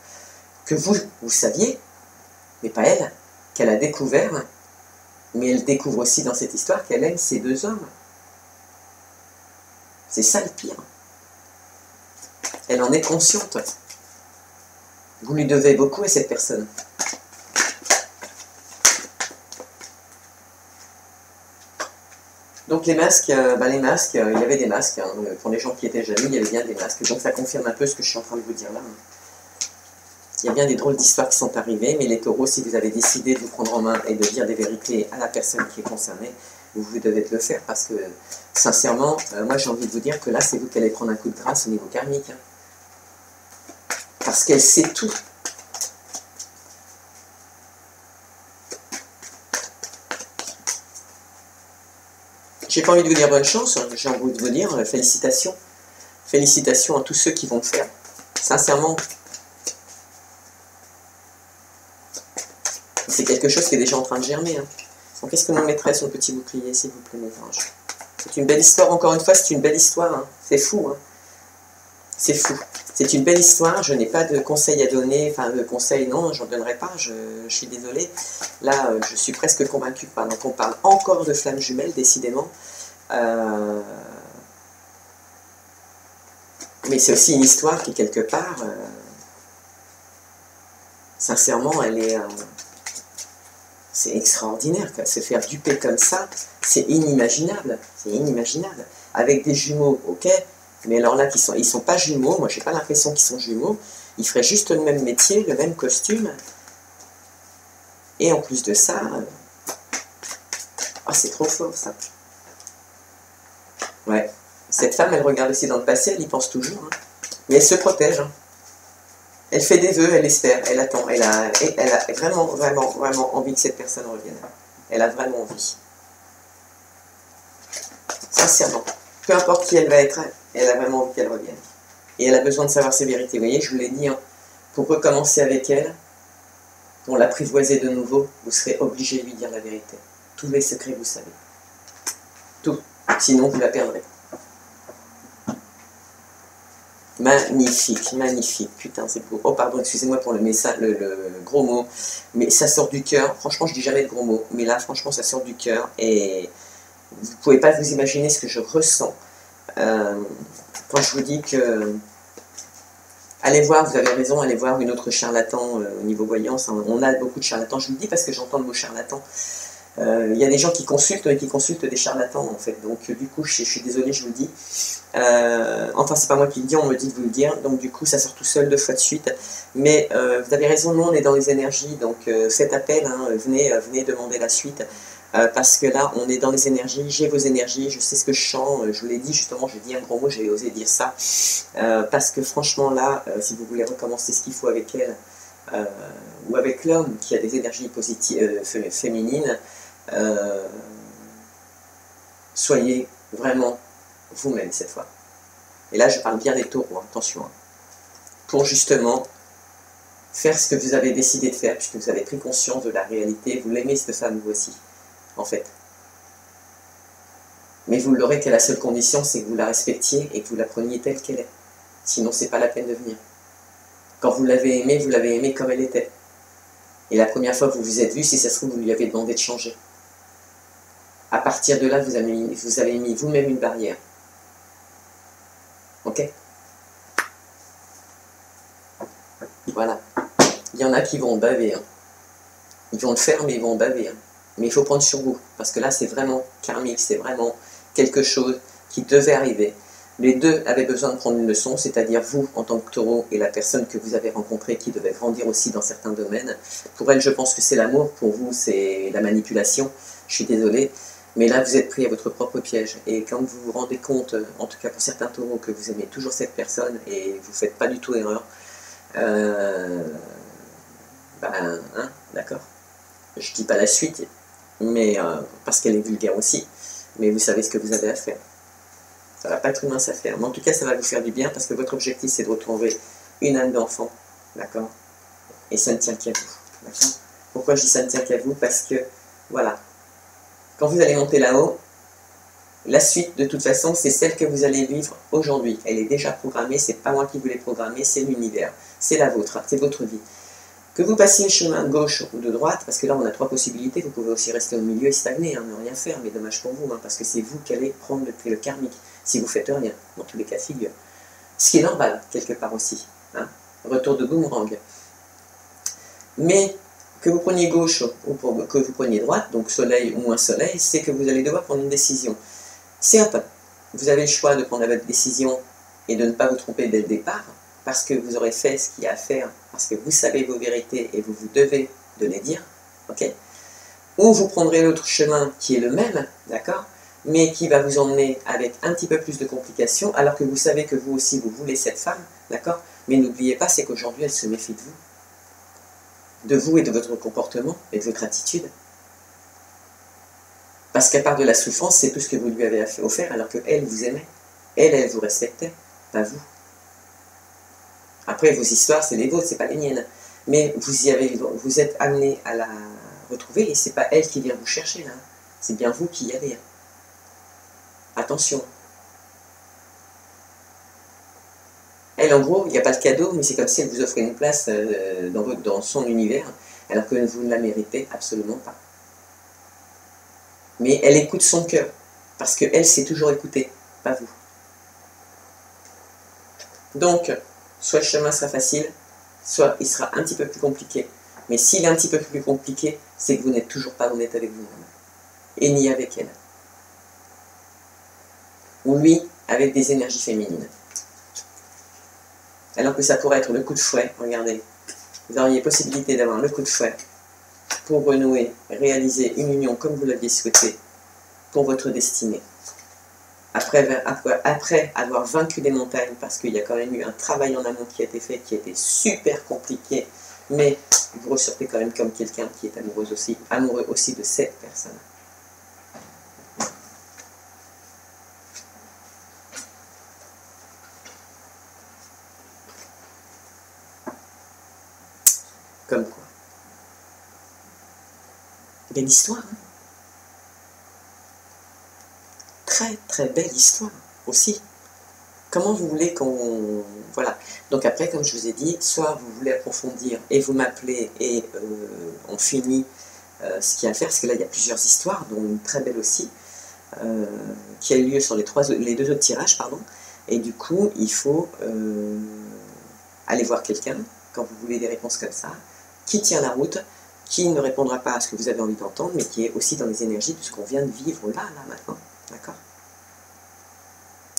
que vous saviez, mais pas elle, qu'elle a découvert. Mais elle découvre aussi dans cette histoire qu'elle aime ces deux hommes. C'est ça le pire. Elle en est consciente. Vous lui devez beaucoup à cette personne. Donc les masques, il y avait des masques. Hein, pour les gens qui étaient jaloux, il y avait bien des masques. Donc ça confirme un peu ce que je suis en train de vous dire là. Il y a bien des drôles d'histoires qui sont arrivées, mais les taureaux, si vous avez décidé de vous prendre en main et de dire des vérités à la personne qui est concernée, vous devez le faire, parce que, sincèrement, moi j'ai envie de vous dire que là, c'est vous qui allez prendre un coup de grâce au niveau karmique. Hein. Parce qu'elle sait tout. J'ai pas envie de vous dire bonne chance, j'ai envie de vous dire félicitations. Félicitations à tous ceux qui vont le faire. Sincèrement, c'est quelque chose qui est déjà en train de germer. Hein. Donc, qu'est-ce que l'on mettrait sur le petit bouclier, s'il vous plaît, mes anges? C'est une belle histoire, encore une fois, c'est une belle histoire. Hein. C'est fou. Hein. C'est fou. C'est une belle histoire, je n'ai pas de conseils à donner, enfin, de conseils, non, j'en donnerai pas, je suis désolée. Là, je suis presque convaincue qu'on parle encore de flammes jumelles, décidément. Mais c'est aussi une histoire qui, quelque part, sincèrement, elle est... c'est extraordinaire, quoi. Se faire duper comme ça, c'est inimaginable. C'est inimaginable. Avec des jumeaux, ok, mais alors là, ils sont pas jumeaux, moi j'ai pas l'impression qu'ils sont jumeaux, ils feraient juste le même métier, le même costume. Et en plus de ça, c'est trop fort ça. Ouais, cette femme, elle regarde aussi dans le passé, elle y pense toujours, hein. Mais elle se protège. Hein. Elle fait des vœux, elle espère, elle attend, elle a vraiment, vraiment, vraiment envie que cette personne revienne. Elle a vraiment envie. Sincèrement. Peu importe qui elle va être, elle a vraiment envie qu'elle revienne. Et elle a besoin de savoir ses vérités. Vous voyez, je vous l'ai dit, hein, pour recommencer avec elle, pour l'apprivoiser de nouveau, vous serez obligé de lui dire la vérité. Tous les secrets, vous savez. Tout. Sinon, vous la perdrez. Magnifique, magnifique. Putain, c'est beau. Oh, pardon, excusez-moi pour le message, le gros mot. Mais ça sort du cœur. Franchement, je dis jamais de gros mots. Mais là, franchement, ça sort du cœur. Et vous ne pouvez pas vous imaginer ce que je ressens. Quand je vous dis que... Allez voir, vous avez raison, allez voir une autre charlatan au niveau voyance. Hein. On a beaucoup de charlatans. Je vous le dis parce que j'entends le mot charlatan. Il y a des gens qui consultent des charlatans en fait. Donc du coup, je suis désolée, je vous le dis. Enfin, c'est pas moi qui le dis, on me dit de vous le dire. Donc du coup, ça sort tout seul 2 fois de suite. Mais vous avez raison, nous on est dans les énergies. Donc faites appel, hein, venez demander la suite. Parce que là, on est dans les énergies, j'ai vos énergies, je sais ce que je sens, je vous l'ai dit justement, j'ai dit un gros mot, j'ai osé dire ça, parce que franchement là, si vous voulez recommencer ce qu'il faut avec elle, ou avec l'homme qui a des énergies positives, féminines, soyez vraiment vous-même cette fois. Et là, je parle bien des taureaux, hein, attention. Hein. Pour justement faire ce que vous avez décidé de faire, puisque vous avez pris conscience de la réalité. Vous l'aimez, cette femme, vous aussi, en fait. Mais vous l'aurez qu'à la seule condition, c'est que vous la respectiez et que vous la preniez telle qu'elle est. Sinon, c'est pas la peine de venir. Quand vous l'avez aimée comme elle était. Et la première fois que vous vous êtes vu, si ça se trouve, vous lui avez demandé de changer. À partir de là, vous avez mis vous-même une barrière. Ok? Voilà. Il y en a qui vont baver. Hein. Ils vont le faire, mais ils vont baver. Hein. Mais il faut prendre sur vous. Parce que là, c'est vraiment karmique. C'est vraiment quelque chose qui devait arriver. Les deux avaient besoin de prendre une leçon, c'est-à-dire vous, en tant que taureau, et la personne que vous avez rencontrée qui devait grandir aussi dans certains domaines. Pour elle, je pense que c'est l'amour. Pour vous, c'est la manipulation. Je suis désolée. Mais là, vous êtes pris à votre propre piège. Et quand vous vous rendez compte, en tout cas pour certains taureaux, que vous aimez toujours cette personne et vous ne faites pas du tout erreur, ben, hein, d'accord. Je dis pas la suite, mais parce qu'elle est vulgaire aussi, mais vous savez ce que vous avez à faire. Ça va pas être une mince affaire, mais en tout cas ça va vous faire du bien parce que votre objectif c'est de retrouver une âme d'enfant, d'accord. Et ça ne tient qu'à vous, d'accord. Pourquoi je dis ça ne tient qu'à vous? Parce que, voilà, quand vous allez monter là-haut, la suite de toute façon c'est celle que vous allez vivre aujourd'hui. Elle est déjà programmée, c'est pas moi qui vous l'ai programmée, c'est l'univers, c'est la vôtre, c'est votre vie. Que vous passiez chemin de gauche ou de droite, parce que là on a trois possibilités, vous pouvez aussi rester au milieu et stagner, hein, ne rien faire, mais dommage pour vous, hein, parce que c'est vous qui allez prendre le karmique, si vous faites rien, dans tous les cas de figure. Ce qui est normal, quelque part aussi, hein, retour de boomerang. Mais que vous preniez gauche ou que vous preniez droite, donc soleil ou moins soleil, c'est que vous allez devoir prendre une décision. Certes, vous avez le choix de prendre votre décision et de ne pas vous tromper dès le départ, parce que vous aurez fait ce qu'il y a à faire, parce que vous savez vos vérités et vous vous devez de les dire, ok? Ou vous prendrez l'autre chemin qui est le même, d'accord? Mais qui va vous emmener avec un petit peu plus de complications, alors que vous savez que vous aussi vous voulez cette femme, d'accord? Mais n'oubliez pas, c'est qu'aujourd'hui elle se méfie de vous et de votre comportement et de votre attitude. Parce qu'à part de la souffrance, c'est tout ce que vous lui avez offert, alors qu'elle vous aimait. Elle vous respectait, pas vous. Après, vos histoires, c'est les vôtres, c'est pas les miennes. Mais vous êtes amené à la retrouver et c'est pas elle qui vient vous chercher là. C'est bien vous qui y allez. Attention. Elle, en gros, il n'y a pas de cadeau, mais c'est comme si elle vous offrait une place dans son univers, alors que vous ne la méritez absolument pas. Mais elle écoute son cœur, parce qu'elle sait toujours écouter, pas vous. Donc, soit le chemin sera facile, soit il sera un petit peu plus compliqué. Mais s'il est un petit peu plus compliqué, c'est que vous n'êtes toujours pas honnête avec vous-même. Et ni avec elle. Ou lui, avec des énergies féminines. Alors que ça pourrait être le coup de fouet, regardez. Vous auriez possibilité d'avoir le coup de fouet pour renouer, réaliser une union comme vous l'aviez souhaité pour votre destinée. Après avoir vaincu des montagnes, parce qu'il y a quand même eu un travail en amont qui a été fait, qui a été super compliqué, mais vous ressortez quand même comme quelqu'un qui est amoureux aussi de cette personne. Comme quoi. Belle histoire, hein? Très très belle histoire aussi. Comment vous voulez qu'on... Voilà. Donc après, comme je vous ai dit, soit vous voulez approfondir et vous m'appelez et on finit ce qu'il y a à faire, parce que là il y a plusieurs histoires, dont une très belle aussi, qui a eu lieu sur les deux autres tirages, pardon. Et du coup, il faut aller voir quelqu'un, quand vous voulez des réponses comme ça, qui tient la route, qui ne répondra pas à ce que vous avez envie d'entendre, mais qui est aussi dans les énergies de ce qu'on vient de vivre là, maintenant. D'accord?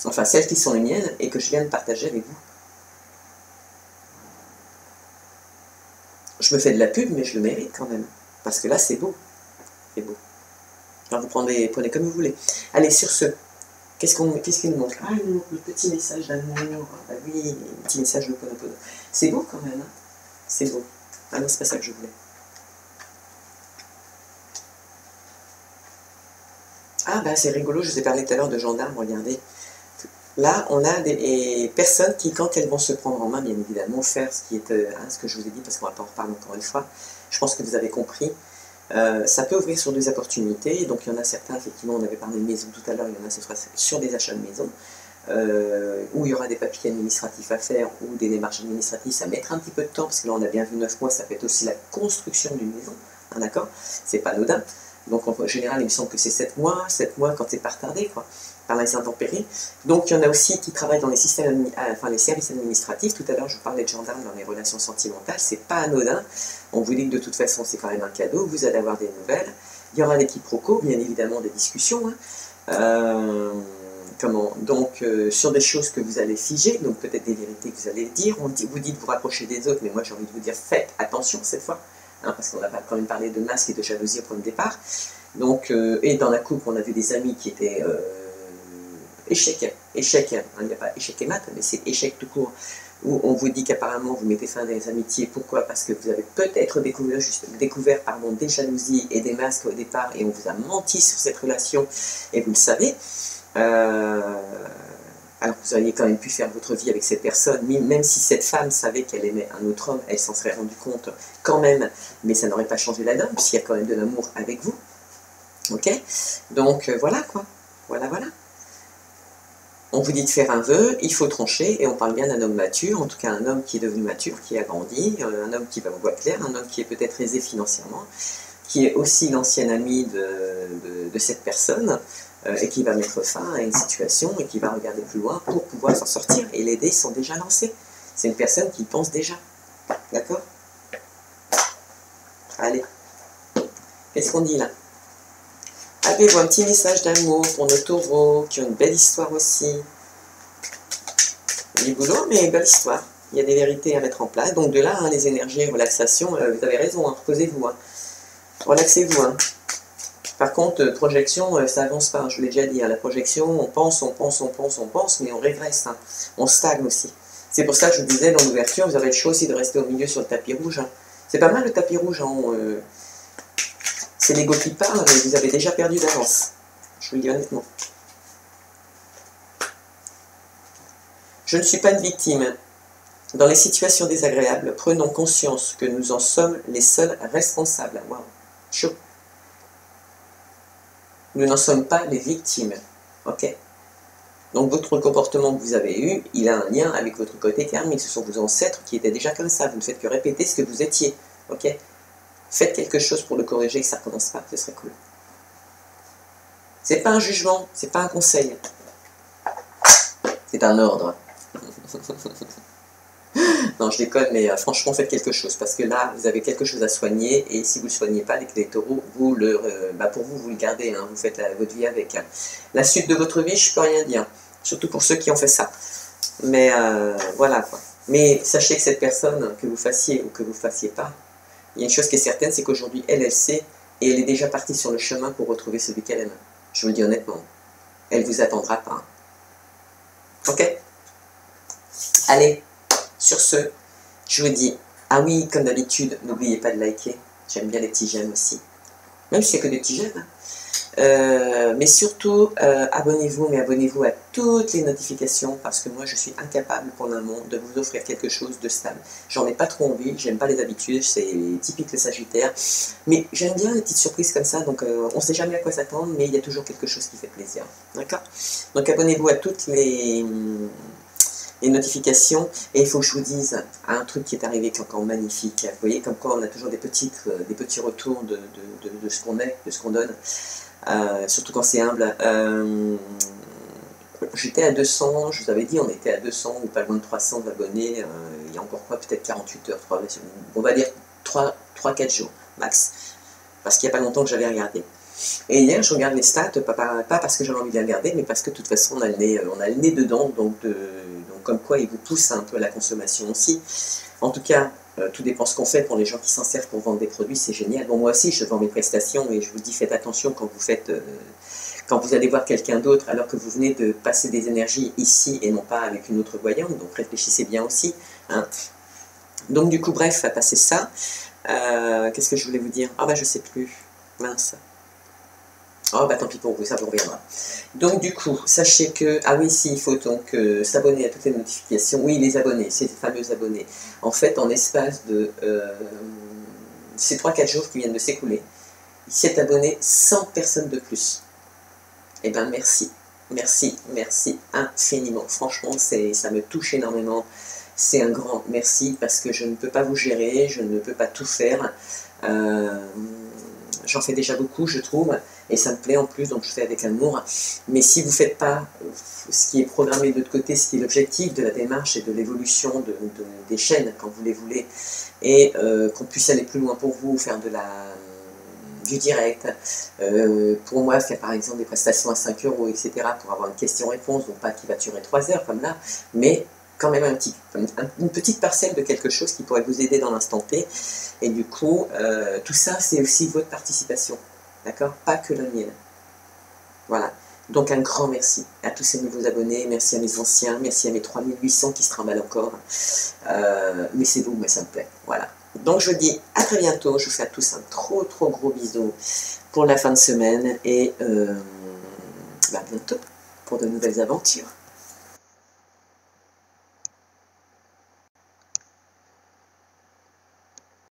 Enfin, celles qui sont les miennes et que je viens de partager avec vous. Je me fais de la pub, mais je le mérite quand même. Parce que là, c'est beau. C'est beau. Alors, vous prenez comme vous voulez. Allez, sur ce, qu'est-ce qu'il nous montre? Ah, il nous montre le petit message d'amour. Ah oui, le petit message de Ho'oponopono. C'est beau quand même. Hein, c'est beau. Ah non, c'est pas ça que je voulais. Ah bah c'est rigolo, je vous ai parlé tout à l'heure de gendarme, regardez. Là, on a des personnes qui, quand elles vont se prendre en main, bien évidemment, faire ce qui est ce que je vous ai dit, parce qu'on va pas en reparler encore une fois, je pense que vous avez compris, ça peut ouvrir sur des opportunités. Donc il y en a certains, effectivement, on avait parlé de maison tout à l'heure, il y en a, ce sera sur des achats de maison, où il y aura des papiers administratifs à faire, ou des démarches administratives, ça mettra un petit peu de temps, parce que là on a bien vu 9 mois, ça peut être aussi la construction d'une maison, hein, d'accord? C'est pas anodin. Donc en général, il me semble que c'est 7 mois quand c'est pas retardé, quoi, par les intempéries. Donc il y en a aussi qui travaillent dans les systèmes, enfin les services administratifs. Tout à l'heure, je vous parlais de gendarmes dans les relations sentimentales, c'est pas anodin. On vous dit que de toute façon, c'est quand même un cadeau, vous allez avoir des nouvelles. Il y aura des quiproquos, bien évidemment des discussions. Hein. Donc sur des choses que vous allez figer, donc peut-être des vérités que vous allez dire. Vous dit de vous rapprocher des autres, mais moi j'ai envie de vous dire faites attention cette fois. Hein, parce qu'on a quand même parlé de masque et de jalousie au point de départ. Donc, et dans la couple, on a vu des amis qui étaient échec, hein, il n'y a pas échec et mat, mais c'est échec tout court, où on vous dit qu'apparemment vous mettez fin à des amitiés. Pourquoi? Parce que vous avez peut-être découvert des jalousies et des masques au départ, et on vous a menti sur cette relation, et vous le savez. Alors que vous auriez quand même pu faire votre vie avec cette personne, même si cette femme savait qu'elle aimait un autre homme, elle s'en serait rendue compte quand même, mais ça n'aurait pas changé la donne, puisqu'il y a quand même de l'amour avec vous. Ok? Donc voilà quoi, voilà. On vous dit de faire un vœu, il faut trancher, et on parle bien d'un homme mature, en tout cas un homme qui est devenu mature, qui a grandi, un homme qui va vous voir clair, un homme qui est peut-être aisé financièrement, qui est aussi l'ancien ami de cette personne, et qui va mettre fin à une situation et qui va regarder plus loin pour pouvoir s'en sortir. Et les dés sont déjà lancés. C'est une personne qui pense déjà. D'accord? Allez. Qu'est-ce qu'on dit là? Avez-vous un petit message d'amour pour nos taureaux qui ont une belle histoire aussi? Du boulot, mais belle histoire. Il y a des vérités à mettre en place. Donc de là, hein, les énergies, relaxation, vous avez raison, hein, reposez-vous. Hein. Relaxez-vous. Hein. Par contre, projection, ça avance pas, je vous l'ai déjà dit, hein, la projection, on pense, mais on régresse, hein, on stagne aussi. C'est pour ça que je vous disais, dans l'ouverture, vous avez le choix aussi de rester au milieu sur le tapis rouge. Hein. C'est pas mal le tapis rouge, hein, c'est l'ego qui parle, mais vous avez déjà perdu d'avance, je vous le dis honnêtement. Je ne suis pas une victime. Dans les situations désagréables, prenons conscience que nous en sommes les seuls responsables. Waouh, chaud. Nous n'en sommes pas les victimes, ok? Donc votre comportement que vous avez eu, il a un lien avec votre côté karmique. Ce sont vos ancêtres qui étaient déjà comme ça. Vous ne faites que répéter ce que vous étiez, ok? Faites quelque chose pour le corriger, que ça ne recommence pas, ce serait cool. C'est pas un jugement, c'est pas un conseil. C'est un ordre. Non, je déconne, mais franchement, faites quelque chose, parce que là, vous avez quelque chose à soigner, et si vous ne le soignez pas, les taureaux, vous pour vous le gardez, hein, vous faites votre vie avec. Hein. La suite de votre vie, je ne peux rien dire, surtout pour ceux qui ont fait ça. Mais voilà, quoi. Mais sachez que cette personne, que vous fassiez ou que vous ne fassiez pas, il y a une chose qui est certaine, c'est qu'aujourd'hui, elle sait, et elle est déjà partie sur le chemin pour retrouver celui qu'elle aime. Je vous le dis honnêtement. Elle ne vous attendra pas. Ok? Allez. Sur ce, je vous dis, ah oui, comme d'habitude, n'oubliez pas de liker. J'aime bien les petits j'aime aussi. Même si c'est que des petits j'aime. Mais surtout, abonnez-vous, mais abonnez-vous à toutes les notifications, parce que moi, je suis incapable pour le moment de vous offrir quelque chose de stable. J'en ai pas trop envie, j'aime pas les habitudes, c'est typique le Sagittaire. Mais j'aime bien les petites surprises comme ça, donc on sait jamais à quoi s'attendre, mais il y a toujours quelque chose qui fait plaisir. D'accord? Donc abonnez-vous à toutes les notifications, et il faut que je vous dise un truc qui est arrivé qui est encore magnifique. Vous voyez, comme quoi on a toujours des petits retours de ce qu'on est, de ce qu'on donne, surtout quand c'est humble. J'étais à 200, je vous avais dit, on était à 200 ou pas loin de 300 abonnés, il y a encore quoi, peut-être 48 heures, on va dire 3-4 jours max, parce qu'il n'y a pas longtemps que j'avais regardé. Et hier, je regarde les stats, pas parce que j'avais envie de les regarder, mais parce que de toute façon, on a le nez dedans, donc comme quoi il vous pousse un peu à la consommation aussi. En tout cas, tout dépend ce qu'on fait pour les gens qui s'en servent pour vendre des produits, c'est génial. Bon, moi aussi, je vends mes prestations, et je vous dis, faites attention quand vous allez voir quelqu'un d'autre, alors que vous venez de passer des énergies ici, et non pas avec une autre voyante, donc réfléchissez bien aussi. Hein. Donc du coup, bref, à passer ça. Qu'est-ce que je voulais vous dire? Ah bah je sais plus, mince. Oh bah tant pis pour vous, ça vous reviendra. Donc du coup, sachez que, ah oui, si, il faut donc s'abonner à toutes les notifications. Oui, les abonnés, ces fameux abonnés. En fait, en espace de ces 3-4 jours qui viennent de s'écouler, il s'est abonné 100 personnes de plus. Eh bien merci, merci, merci infiniment. Franchement, ça me touche énormément. C'est un grand merci parce que je ne peux pas vous gérer, je ne peux pas tout faire. J'en fais déjà beaucoup, je trouve, et ça me plaît en plus, donc je fais avec amour. Mais si vous ne faites pas ce qui est programmé de l'autre côté, ce qui est l'objectif de la démarche et de l'évolution des chaînes, quand vous les voulez, et qu'on puisse aller plus loin pour vous, faire du direct, pour moi faire par exemple des prestations à 5 €, etc., pour avoir une question-réponse, donc pas qui va durer 3 heures comme là, mais quand même une petite parcelle de quelque chose qui pourrait vous aider dans l'instant T. Et du coup, tout ça, c'est aussi votre participation, d'accord? Pas que la mienne. Voilà. Donc un grand merci à tous ces nouveaux abonnés, merci à mes anciens, merci à mes 3800 qui se trimballent encore. Mais c'est vous, mais ça me plaît. Voilà. Donc je vous dis à très bientôt, je vous fais à tous un trop gros bisou pour la fin de semaine et à bientôt pour de nouvelles aventures.